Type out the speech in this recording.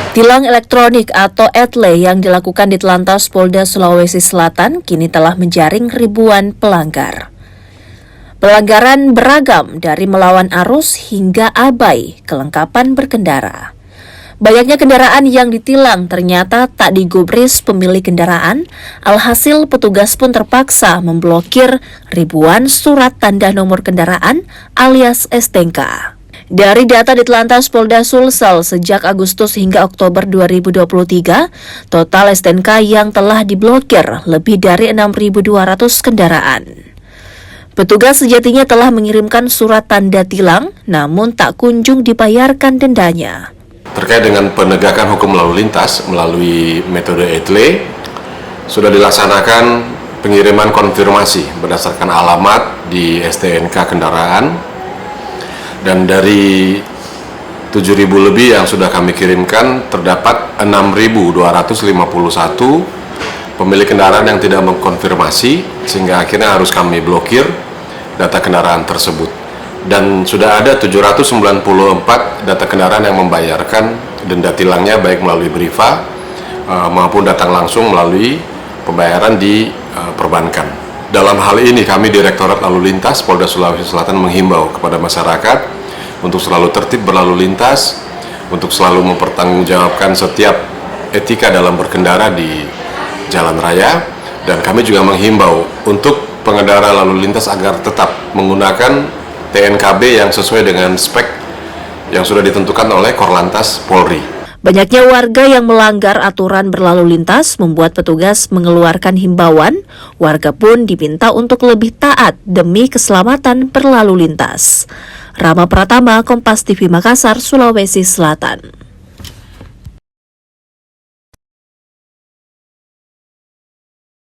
Tilang elektronik atau etle yang dilakukan di Telantas Polda Sulawesi Selatan kini telah menjaring ribuan pelanggar. Pelanggaran beragam dari melawan arus hingga abai kelengkapan berkendara. Banyaknya kendaraan yang ditilang ternyata tak digubris pemilik kendaraan, alhasil petugas pun terpaksa memblokir ribuan surat tanda nomor kendaraan alias STNK. Dari data di Telantas Polda Sulsel sejak Agustus hingga Oktober 2023, total STNK yang telah diblokir lebih dari 6.200 kendaraan. Petugas sejatinya telah mengirimkan surat tanda tilang, namun tak kunjung dibayarkan dendanya. Terkait dengan penegakan hukum lalu lintas melalui metode etle, sudah dilaksanakan pengiriman konfirmasi berdasarkan alamat di STNK kendaraan. Dan dari 7.000 lebih yang sudah kami kirimkan, terdapat 6.251 pemilik kendaraan yang tidak mengkonfirmasi, sehingga akhirnya harus kami blokir data kendaraan tersebut. Dan sudah ada 794 data kendaraan yang membayarkan denda tilangnya baik melalui Briva maupun datang langsung melalui pembayaran di perbankan. Dalam hal ini kami Direktorat Lalu Lintas Polda Sulawesi Selatan menghimbau kepada masyarakat untuk selalu tertib berlalu lintas, untuk selalu mempertanggungjawabkan setiap etika dalam berkendara di jalan raya, dan kami juga menghimbau untuk pengendara lalu lintas agar tetap menggunakan TNKB yang sesuai dengan spek yang sudah ditentukan oleh Korlantas Polri. Banyaknya warga yang melanggar aturan berlalu lintas membuat petugas mengeluarkan himbauan. Warga pun diminta untuk lebih taat demi keselamatan berlalu lintas. Rama Pratama, Kompas TV Makassar, Sulawesi Selatan.